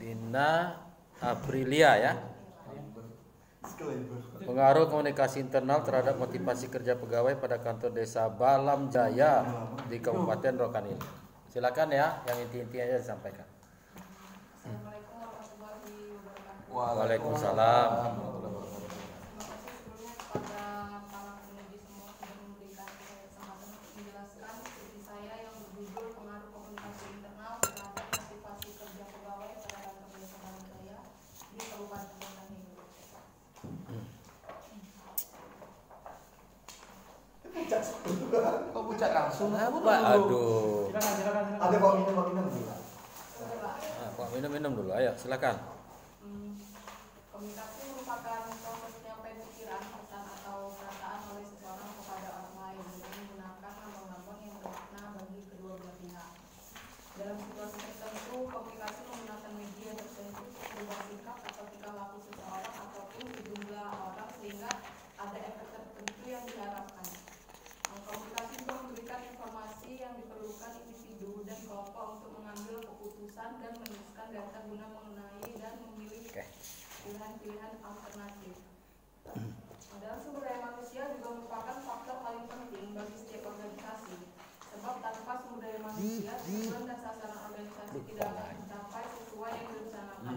Vina Aprilia ya. Pengaruh komunikasi internal terhadap motivasi kerja pegawai pada kantor desa Balam Jaya di Kabupaten Rokan ini. Silakan ya, yang inti-inti aja disampaikan. Assalamualaikum warahmatullahi wabarakatuh. Waalaikumsalam. Terima kasih sebelumnya kepada para peneliti semua sudah memberikan saya kesempatan untuk menjelaskan skripsi saya yang berjudul Pengaruh Komunikasi Internal terhadap Motivasi Kerja Pegawai pada Kantor Desa Balam Jaya di Kabupaten Rokan ini. Kok pucat langsung? Apa? Aduh. Silakan. Ada kok minum dulu. Nah, Pak minum dulu, ayo silakan. Komunikasi merupakan proses penyampaian pikiran, pesan atau perasaan oleh seseorang kepada orang lain dengan menggunakan lambang-lambang yang bermakna bagi kedua belah pihak. Dalam situasi tertentu, komunikasi menggunakan media tertentu untuk berubah sikap atau tingkah laku seseorang ataupun sejumlah orang sehingga ada efek tertentu yang diharapkan. Komunikasi juga memberikan informasi yang diperlukan individu dan kelompok untuk mengambil keputusan dan menuliskan data guna mengenai dan memilih pilihan-pilihan alternatif. Dalam sumber daya manusia juga merupakan faktor paling penting bagi setiap organisasi. Sebab tanpa sumber daya manusia, tujuan dan sasaran organisasi tidak akan tercapai sesuai yang direncanakan.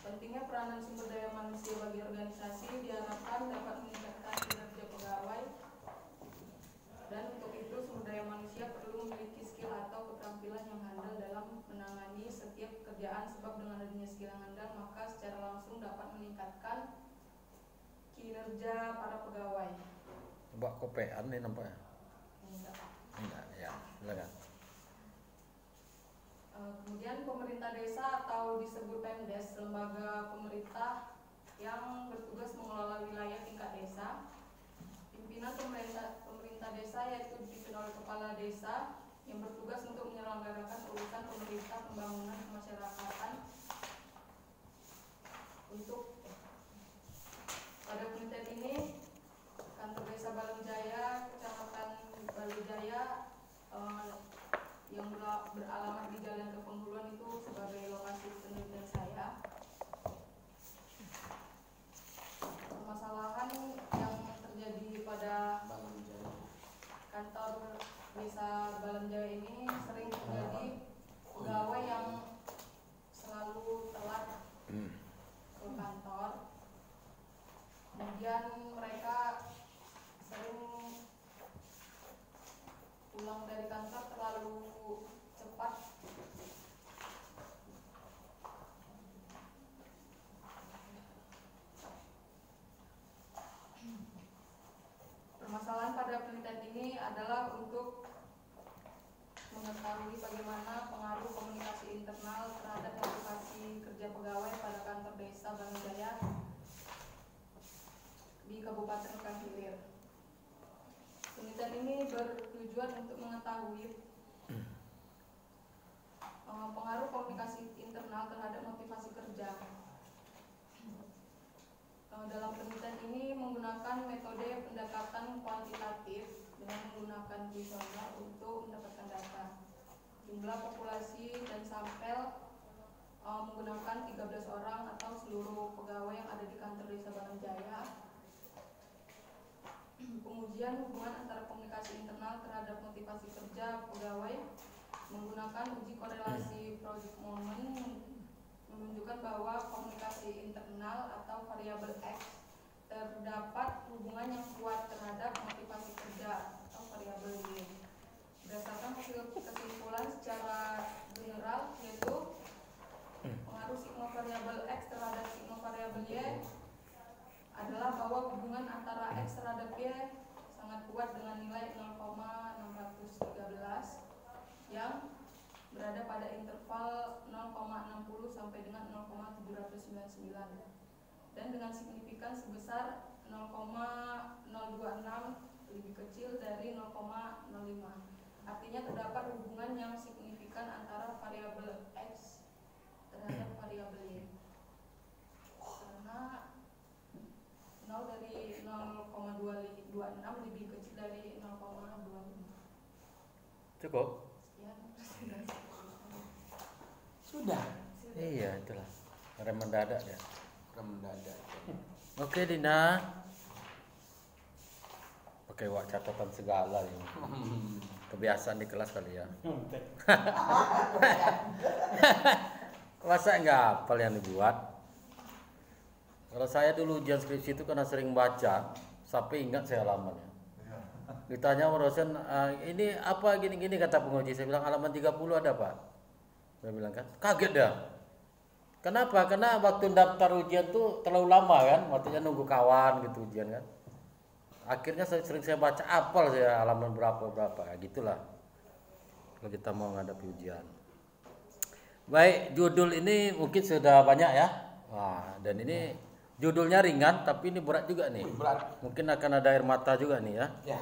Pentingnya peranan sumber daya manusia bagi organisasi diharapkan dapat meningkatkan kinerja pegawai. Dan untuk itu sumber daya manusia perlu memiliki skill atau keterampilan yang handal dalam menangani setiap pekerjaan, sebab dengan adanya skill yang handal maka secara langsung dapat meningkatkan kinerja para pegawai. Coba kopean nih nampaknya. Enggak, ya, silakan. Kemudian pemerintah desa atau disebut Pemdes, lembaga pemerintah yang bertugas mengelola wilayah tingkat desa. Pimpinan pemerintah desa yaitu dipimpin oleh kepala desa yang bertugas untuk menyelenggarakan urusan pemerintah pembangunan kemasyarakatan. Untuk pada penelitian ini kantor desa Balam Jaya, kecamatan Balujaya yang beralamat di Jalan Kepenghuluan itu sebagai lokasi penelitian saya. Permasalahan yang terjadi pada kantor desa Balam Jaya ini sering terjadi pegawai yang selalu telat ke kantor. Kemudian mereka sering pulang dari kantor terlalu cepat. Permasalahan pada penelitian ini adalah untuk mengetahui bagaimana pengaruh komunikasi internal terhadap motivasi kerja pegawai pada kantor desa Balam Jaya di Kabupaten Rokan Hilir. Penelitian ini bertujuan untuk mengetahui pengaruh komunikasi internal terhadap motivasi kerja. Dalam penelitian ini menggunakan metode pendekatan kuantitatif dengan menggunakan kuesioner untuk mendapatkan data jumlah populasi dan sampel menggunakan 13 orang atau seluruh pegawai yang ada di kantor desa Balam Jaya. Pengujian hubungan antara komunikasi internal terhadap motivasi kerja pegawai menggunakan uji korelasi project moment menunjukkan bahwa komunikasi internal atau variabel X terdapat hubungan yang kuat terhadap motivasi kerja atau variabel Y. Berdasarkan hasil kesimpulan secara general yaitu pengaruh sigma variabel X terhadap sigma variabel Y adalah bahwa hubungan antara X terhadap Y sangat kuat dengan nilai 0,613 yang berada pada interval 0,60 sampai dengan 0,799 dan dengan signifikan sebesar 0,026 lebih kecil dari 0,05. Artinya terdapat hubungan yang signifikan antara variabel X terhadap variabel Y. Karena 0 dari 0,226 lebih kecil dari 0,25. Cukup? Sekian. Sudah. Iya, itulah. Rem mendadak ya. Rem mendadak. Oke, Dina. Pakai wak catatan segala ini. Kebiasaan di kelas kali ya. Masa nggak hafal yang dibuat? Kalau saya dulu ujian skripsi itu karena sering baca, sampai ingat saya halamannya. Ditanya sama dosen, ini apa gini-gini kata penguji. Saya bilang halaman 30 ada Pak. Saya bilang kan, kaget dah. Kenapa? Karena waktu daftar ujian tuh terlalu lama kan, waktunya nunggu kawan gitu ujian kan. Akhirnya sering saya baca apal saya halaman berapa gitulah. Kalau kita mau menghadapi ujian. Baik, judul ini mungkin sudah banyak ya. Wah, dan ini judulnya ringan tapi ini berat juga nih. Berat. Mungkin akan ada air mata juga nih ya. Ya.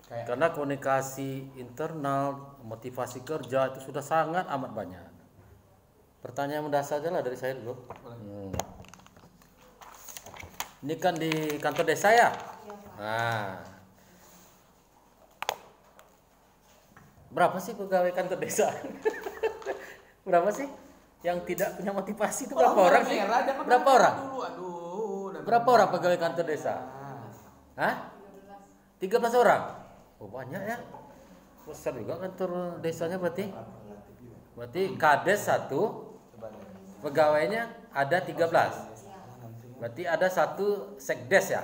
Kayak Karena komunikasi internal, motivasi kerja itu sudah sangat amat banyak. Pertanyaan mendasar aja lah dari saya dulu. Ini kan di kantor desa ya? Nah, berapa sih pegawai kantor desa? Berapa sih yang tidak punya motivasi itu berapa orang sih? Berapa orang? Berapa orang pegawai kantor desa? Hah? 13 orang? Oh banyak ya. Besar juga kantor desanya berarti. Berarti kades 1, pegawainya ada 13. Berarti ada 1 sekdes ya.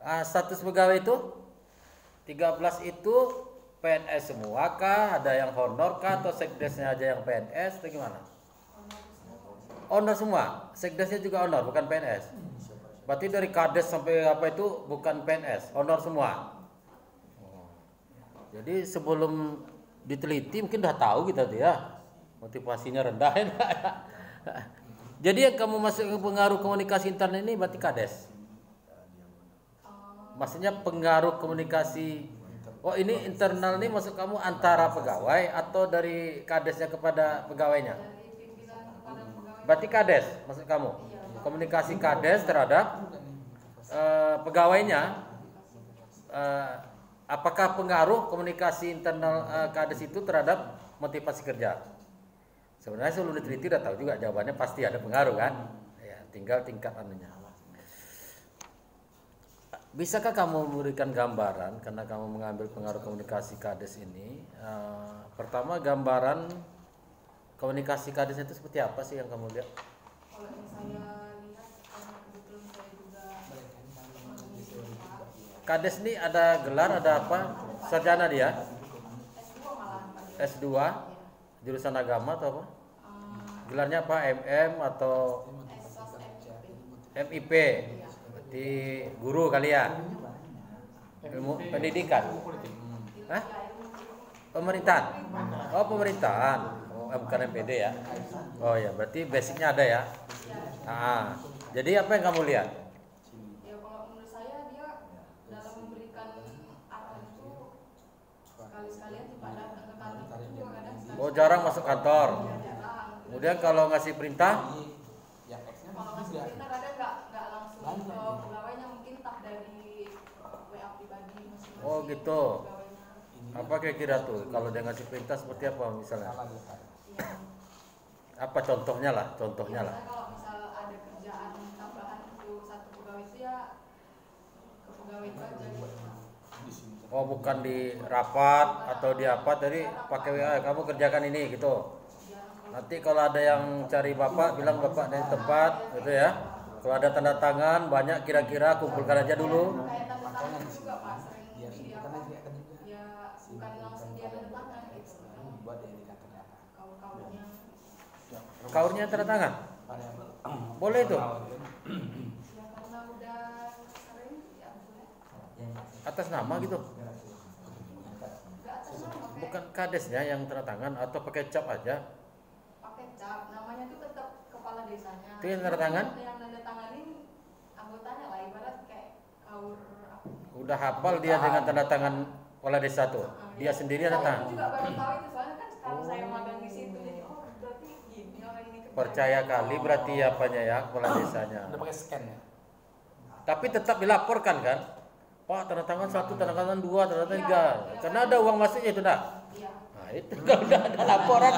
Status pegawai itu 13 itu PNS semua kah? Ada yang honor kah? Atau sekdesnya aja yang PNS atau gimana? Honor semua. Sekdesnya juga honor, bukan PNS. Berarti dari kades sampai apa itu bukan PNS, honor semua. Jadi sebelum diteliti mungkin udah tahu kita tuh ya motivasinya rendah. Jadi yang kamu masuk ke pengaruh komunikasi internal ini berarti kades. Maksudnya pengaruh komunikasi. Oh ini internal ini maksud kamu antara pegawai atau dari kadesnya kepada pegawainya? Berarti kades maksud kamu? Komunikasi kades terhadap pegawainya. Apakah pengaruh komunikasi internal kades itu terhadap motivasi kerja? Sebenarnya sebelum diteliti udah tahu juga jawabannya pasti ada pengaruh kan? Ya, tinggal tingkat anunya. Bisakah kamu memberikan gambaran karena kamu mengambil pengaruh komunikasi kades ini? Pertama gambaran komunikasi kades itu seperti apa sih yang kamu lihat? Kalau yang saya lihat, karena kebetulan saya juga mengisi Kades ini ada gelar, ada apa? Sarjana dia? S2 malahan Pak. S2? Jurusan agama atau apa? Gelarnya apa? MM atau SOS MIP? Berarti guru kali ya? Ilmu pendidikan? Hah? Pemerintahan? Oh pemerintahan. Oh bukan MPD ya? Oh ya berarti basicnya ada ya? Jadi apa yang kamu lihat? Ya kalau menurut saya dia dalam memberikan arahan itu sekali-sekalian tidak datang ke kantor itu juga kadang Oh jarang masuk kantor. jarang. Kemudian kalau ngasih perintah? Kalau masih perintah kadang nggak langsung ke pegawainya, mungkin entah dari WA pribadi masing-masing. Oh gitu. Pegawainya. Apa kira-kira tuh kalau dia ngasih perintah seperti apa misalnya? Iya. Apa contohnya lah? Contohnya lah. Biasanya kalau misal ada kerjaan tambahan untuk satu pegawai itu ya ke pegawai itu aja gitu. Oh bukan di rapat atau di apa tadi pakai WA kamu kerjakan ini gitu. Nanti kalau ada yang cari bapak bilang bapak dari tempat gitu ya. Kalau ada tanda tangan banyak kira-kira kumpulkan aja dulu. Kayak tanda tangan juga Pak, sering di apa? Ya bukan langsung dia tanda tangan gitu. Kawan-kawannya. Kaurnya tanda tangan. Boleh itu. Ya karena udah sering ya boleh. Atas nama gitu. Enggak atas nama kayak Bukan kadesnya yang tanda tangan atau pakai cap aja. pakai cap, namanya tuh tetap kepala desanya. Itu yang tanda tangan? Yang tanda tanganin anggotanya lah, ibarat kayak kaur apa. Udah hafal dia dengan tanda tangan kepala desa tuh. Dia sendiri tanda Saya tangan. juga baru tahu itu soalnya kan kalau saya magang di situ jadi oh berarti gini orang ini kerjanya. Percaya kali berarti apanya ya kepala desanya. Udah pakai scan ya? Tapi tetap dilaporkan kan? Pak tanda tangan 1, tanda tangan 2, tanda tangan 3. Karena ada uang masuknya itu dah. Iya. Nah, Nah, itu kalau udah ada laporan.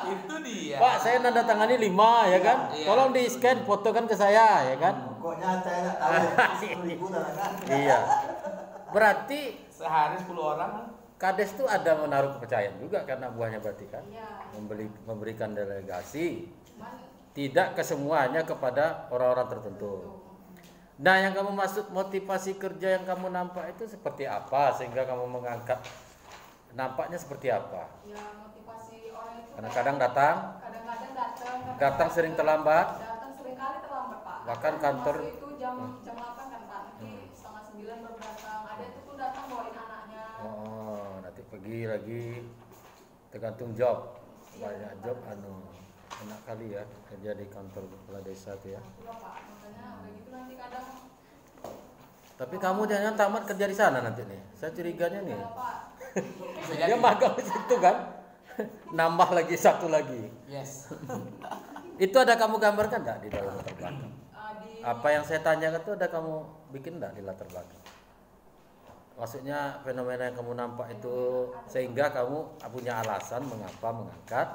Itu dia. Pak, saya nanda tangani 5 ya kan? Iya. Tolong di scan, fotokan ke saya ya kan? Pokoknya saya nggak tahu 10.000 kan. Iya. Berarti Sehari 10 orang. Kades itu ada menaruh kepercayaan juga karena buahnya berarti kan? Iya. Memberikan delegasi Cuman tidak kesemuanya kepada orang-orang tertentu. Nah, yang kamu maksud motivasi kerja yang kamu nampak itu seperti apa sehingga kamu mengangkat nampaknya seperti apa? ya motivasi orang itu Kadang-kadang datang, kadang-kadang datang datang sering terlambat, datang sering kali terlambat pak. Bahkan kantor Masuk itu jam 8 kan pak, nanti setengah 9 baru datang. Ada itu pun datang bawain anaknya. oh, nanti pergi lagi tergantung job. Banyak job enak kali ya kerja di kantor kepala desa tuh ya. Itulah pak, makanya udah gitu nanti kadang Tapi kamu jangan tamat kerja di sana nanti nih. Saya curiganya nih. kalau pak Bisa Dia jadi. magang di situ kan. Nambah lagi satu lagi. Yes. Itu ada kamu gambarkan enggak di dalam latar belakang? di Apa yang saya tanyakan itu ada kamu bikin enggak di latar belakang? Maksudnya fenomena yang kamu nampak itu sehingga kamu punya alasan mengapa mengangkat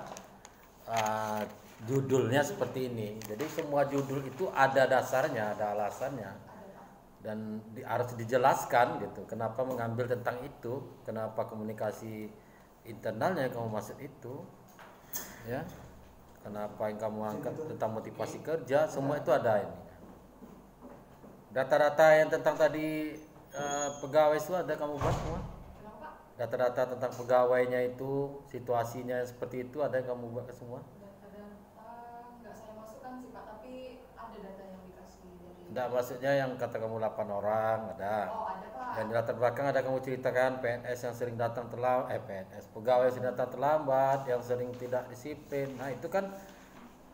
judulnya seperti ini. Jadi semua judul itu ada dasarnya, ada alasannya, dan harus dijelaskan gitu. Kenapa mengambil tentang itu? Kenapa komunikasi internalnya yang kamu maksud itu? Ya, kenapa yang kamu angkat tentang motivasi kerja? Semua itu ada ini. Data-data yang tentang tadi pegawai itu ada kamu buat semua? kenapa Data-data tentang pegawainya itu, situasinya seperti itu ada yang kamu buat ke semua? data-data nggak saya masukkan sih pak, tapi ada data yang dikasih dari Enggak, maksudnya yang kata kamu 8 orang ada. oh ada pak. Yang di latar belakang ada kamu ceritakan PNS yang sering datang terlambat, PNS pegawai yang sering datang terlambat, yang sering tidak disiplin. Nah itu kan,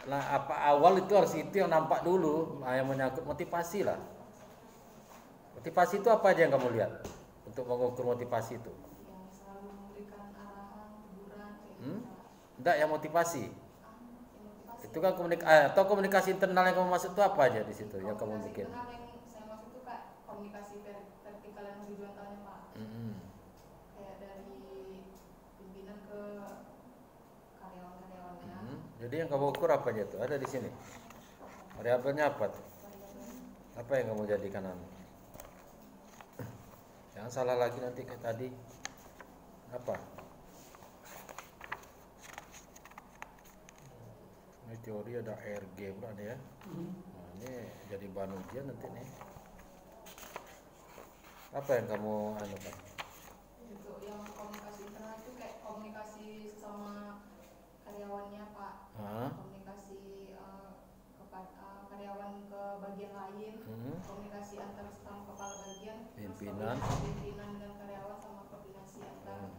nah apa awal itu harus itu yang nampak dulu, nah, yang menyangkut motivasi lah. Motivasi itu apa aja yang kamu lihat untuk mengukur motivasi itu? Yang selalu memberikan arahan, teguran, kayak gitu. Enggak, yang motivasi. Yang motivasi. Itu kan atau komunikasi internal yang kamu maksud itu apa aja di situ yang kamu Komunikasi bikin? internal yang saya maksud itu kak komunikasi vertikal yang horizontalnya pak. Kayak dari pimpinan ke karyawan-karyawannya. Jadi yang kamu ukur apa aja tuh? Ada di sini. Variabelnya apa tuh? Apa yang kamu jadikan Jangan salah lagi nanti kayak tadi. Apa? Ini teori ada ARG pula nih ya. Nah, ini jadi bahan ujian nanti nih. Apa yang kamu anukan? Untuk yang komunikasi internal itu kayak komunikasi sama karyawannya pak. Komunikasi karyawan ke bagian lain, komunikasi antar staf kepala bagian, Pimpinan. terus komunikasi pimpinan dengan karyawan sama koordinasi antar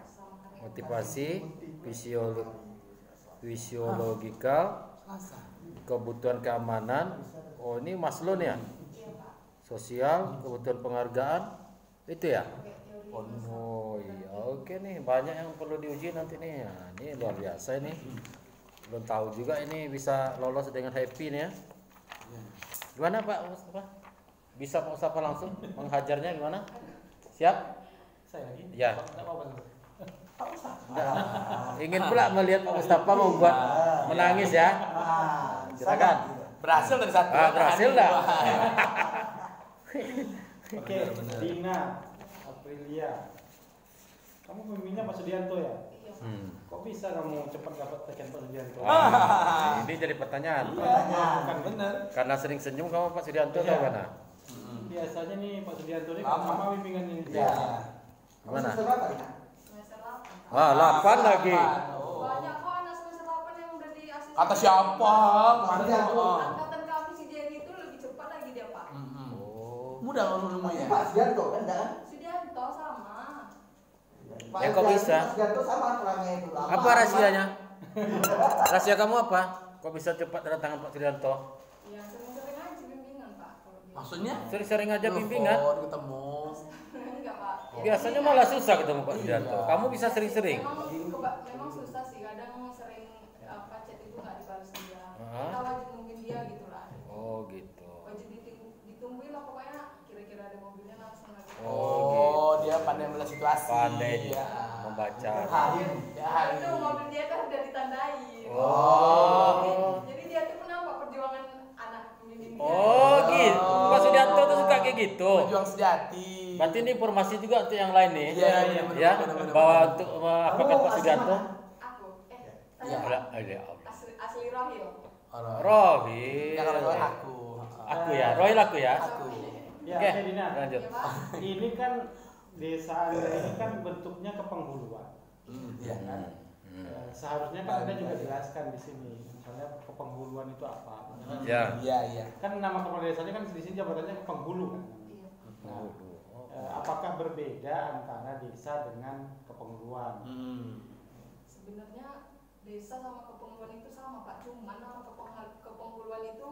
sama karyawan. Motivasi, fisiologikal, kebutuhan keamanan. Oh ini Maslow nih ya. Iya pak. Sosial, kebutuhan penghargaan. Itu ya. Kayak teori Oh iya, oke nih banyak yang perlu diuji nanti nih. Nah, ini luar biasa ini. Belum tahu juga ini bisa lolos dengan happy nih ya. Gimana Pak Mustafa? Bisa Pak Mustafa langsung menghajarnya gimana? Siap? Saya lagi. Ya. Enggak apa-apa. Enggak. Ingin pula melihat Pak Mustafa membuat menangis ya. Silakan. Berhasil dari satu. Berhasil enggak? Oke, Dina, Aprilia. Kamu pemimpinnya Pak Sudianto ya? Iya pak. Kok bisa kamu cepat dapat tekan Pak Sudianto? Ini jadi pertanyaan. Bukan bener. Karena sering senyum kamu Pak Sudianto atau gimana? Biasanya nih Pak Sudianto ini Lama. sama bimbingan ini. Ya. Gimana? Semester 8. Ah, 8 lagi. Oh. Banyak kok anak semester 8 yang udah di asisten. Kata siapa? Kemarin Angkatan kami si Jerry itu lebih cepat lagi dia pak. Oh. Mudah kalau ilmunya. Pak Sudianto kan enggak kan? Sudianto sama. Pak Ya, kok Sudianto- bisa? Pak Sudianto sama orangnya itu lama. Apa rahasianya? Rahasia kamu apa? Kok bisa cepat kedatangan Pak Sudianto? Ya sering-sering aja bimbingan pak. Kalau dia. Maksudnya? Sering-sering aja bimbingan. Telepon, ketemu. Enggak pak. Biasanya malah susah ketemu Pak Sudianto. Kamu bisa sering-sering. Memang susah sih, kadang sering chat itu nggak dibalas dia. Kita wajib nungguin dia gitu lah. Oh gitu. Wajib ditungguin lah pokoknya, kira-kira ada mobilnya langsung lagi. Oh, Oh, dia pandai melihat situasi. Pandai Ya. membaca. Hari. Ya hari. Itu mobil dia kan udah ditandai. Oh. Jadi dia tuh kenapa perjuangan anak ini. Oh, gitu. Pak Sudianto tuh suka kayak gitu. Pejuang sejati. Berarti ini informasi juga untuk yang lain nih. Iya, iya, Ya, benar. bahwa untuk apa kata Pak Sudianto? Aku. Iya. Saya asli Rohil. Rohil. Yang orang tua aku. Aku ya, Rohil aku ya. Aku. Ya, Oke, oke Dina. lanjut. Ya, Pak. Ini kan desa Anda ini kan bentuknya kepenghuluan. Iya. Kan? Seharusnya kan Anda juga jelaskan di sini, misalnya kepenghuluan itu apa. Ya. Iya, iya. Kan nama kepala desanya kan di sini jabatannya kepenghulu kan. Iya. Nah, apakah berbeda antara desa dengan kepenghuluan? Sebenarnya desa sama kepenghuluan itu sama Pak, cuman nama kepenghuluan itu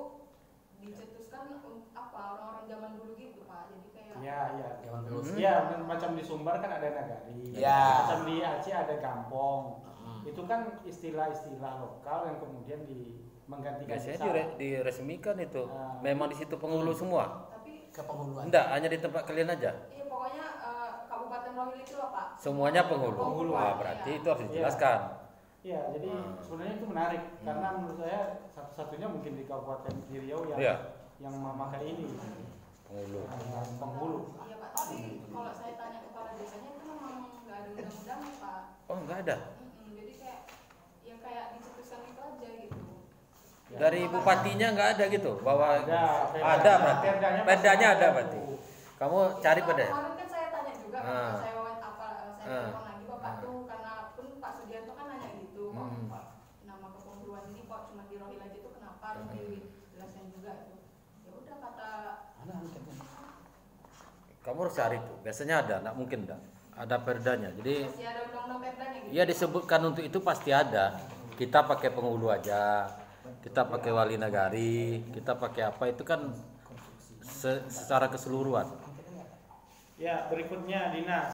dicetuskan apa orang-orang zaman dulu gitu Pak. Jadi kayak Iya, iya. Jangan terus. Iya, macam di Sumbar kan ada nagari. Iya. Macam di Aceh ada kampung. Itu kan istilah-istilah lokal yang kemudian menggantikan Biasanya desa. diresmikan itu. Memang di situ penghulu semua. tapi Kepenghuluan. Enggak, hanya di tempat kalian aja. iya pokoknya Kabupaten Rohil itu loh Pak. Semuanya penghulu. Penghulu. Wah, berarti Iya. itu harus dijelaskan. Iya, jadi sebenarnya itu menarik karena menurut saya satu-satunya mungkin di Kabupaten di Riau Iya. yang memakai ini Penghulu. penghulu. Iya Pak, tapi kalau saya tanya kepala desanya itu memang nggak ada undang-undang Pak. Oh, enggak ada. Jadi kayak ya kayak dicetuskan itu aja gitu. Dari bupatinya enggak ada gitu bahwa Ada berarti. perdanya Perdanya pasti ada ada. berarti. Kamu cari Iya, pada. kemarin kan saya tanya juga kan, Ah. saya telepon lagi Bapak tuh karena pun Pak Sudianto kan nanya gitu kok Pak, nama kepenghuluan ini kok cuma di Rohil aja tuh kenapa harus dijelaskan juga itu. Ya udah kata Kamu harus cari tuh. Biasanya ada, enggak mungkin enggak. Ada perdanya. Jadi masih ada undang-undang perdanya gitu. ya disebutkan untuk itu pasti ada. Kita pakai penghulu aja. Kita pakai wali nagari, kita pakai apa itu kan secara keseluruhan. Ya, berikutnya Dina,